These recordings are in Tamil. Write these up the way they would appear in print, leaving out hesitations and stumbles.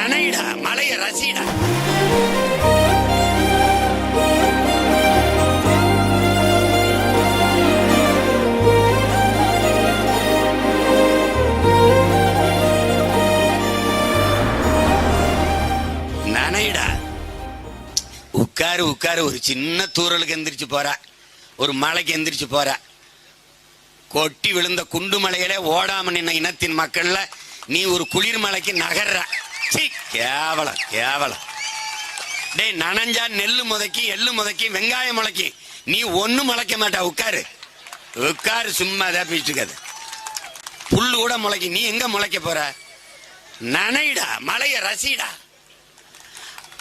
நனைடா, மலைய ரசிடா. நனைடா, உட்காரு உட்காரு. ஒரு சின்ன தூரலுக்கு எந்திரிச்சு போற, ஒரு மலைக்கு எந்திரிச்சு போற. கொட்டி விழுந்த குண்டு மலையில ஓடாம நின்ன இனத்தின் மக்கள்ல நீ ஒரு குளிர் மலைக்கு நகர்ற. கேவலம் கேவலம். டே, நனைஞ்சா நெல்லு முதைக்கி, எள்ளு முதைக்கி, வெங்காயம் முளைக்கி. நீ ஒன்னும் முளைக்க மாட்டா. உட்காரு உட்காரு, சும்மா தான் பேசிக்காது. புல்லு கூட முளைக்கி, நீ எங்க முளைக்க போற? நனைடா, மலைய ரசிடா.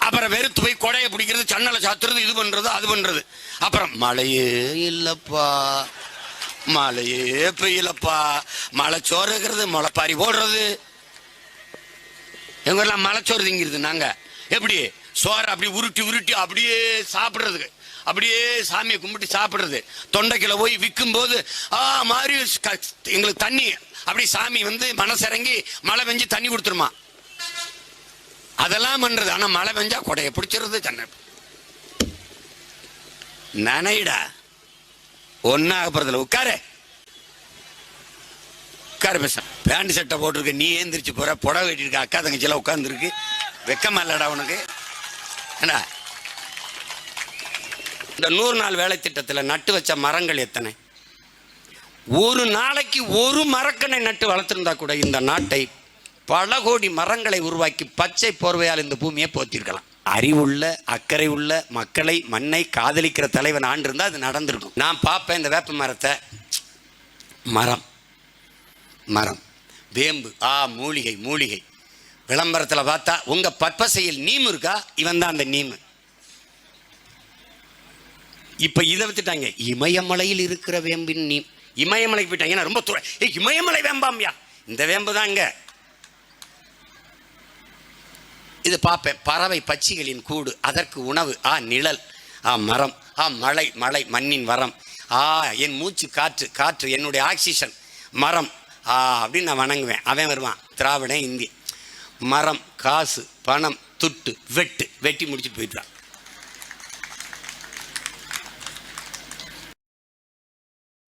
அப்புறம் வெறுத்து போய் கொடையை பிடிக்கிறது, சன்னலை சாத்துறது, இது பண்றது அது பண்றது. அப்புறம் மழையே இல்லப்பா, மழையே பெய்யலப்பா, மழை சோறுகிறது, முளைப்பாரி போடுறது. எங்க எல்லாம் மலைச்சோறு திங்கிறது. நாங்க எப்படி சோறு அப்படி உருட்டி உருட்டி அப்படியே சாப்பிடுறதுக்கு, அப்படியே சாமியை கும்பிட்டு சாப்பிடுறது. தொண்டைக்குள்ள போய் விற்கும் போது மாதிரி எங்களுக்கு தண்ணி அப்படி சாமி வந்து மனசிறங்கி மழை பெஞ்சு தண்ணி கொடுத்துருமா. அதெல்லாம் பண்றது. ஆனா மழை பெஞ்சா கொடையை பிடிச்சிருது. தன்னை நனைடா, ஒன்னாக போறதுல. உட்காரு உட்காரு. பேச பேண்ட் சட்டை போட்டிருக்க, நீ ஏந்திரிச்சு போற. புடவை கட்டிருக்க, அக்கா தங்கச்சி எல்லாம் உட்கார்ந்து இருக்கு. வெக்கமா இல்லடா உனக்கு? ஏண்டா, இந்த 100 நாள் வேலை திட்டத்தில் நட்டு வச்ச மரங்கள் எத்தனை? ஒரு நாளைக்கு ஒரு மரக்கனை நட்டு வளர்த்திருந்தா கூட இந்த நாட்டை பல கோடி மரங்களை உருவாக்கி பச்சை போர்வையால் இந்த பூமியை போத்திருக்கலாம். அறிவுள்ள அக்கறை உள்ள மக்களை, மண்ணை காதலிக்கிற தலைவன் ஆண்டு இருந்தால் அது நடந்திருக்கும். நான் பார்ப்பேன் இந்த வேப்ப மரத்தை. மரம் மரம் வேம்பு, மூலிகை மூலிகை. விளம்பரத்தில் பார்த்தா உங்க பற்பசையில் நீம் இருக்கா, இவன் தான் அந்த நீம். இப்ப இதை வித்துட்டாங்க. இமயமலையில் இருக்கிற வேம்பின் நீம். இமயமலைக்கு போயிட்டாங்க. ரொம்ப இமயமலை வேம்பாம்பியா, இந்த வேம்பு தான் இங்க. இது பார்ப்பேன். பறவை பட்சிகளின் கூடு, அதற்கு உணவு, நிழல், மரம், மழை மழை மண்ணின் வரம், என் மூச்சு காற்று காற்று, என்னுடைய ஆக்சிஜன் மரம் அப்படின்னு நான் வணங்குவேன். அவன் வருவான், திராவிடன் இந்தி. மரம், காசு, பணம், துட்டு, வெட்டு, வெட்டி முடிச்சுட்டு போயிட்டுறான்.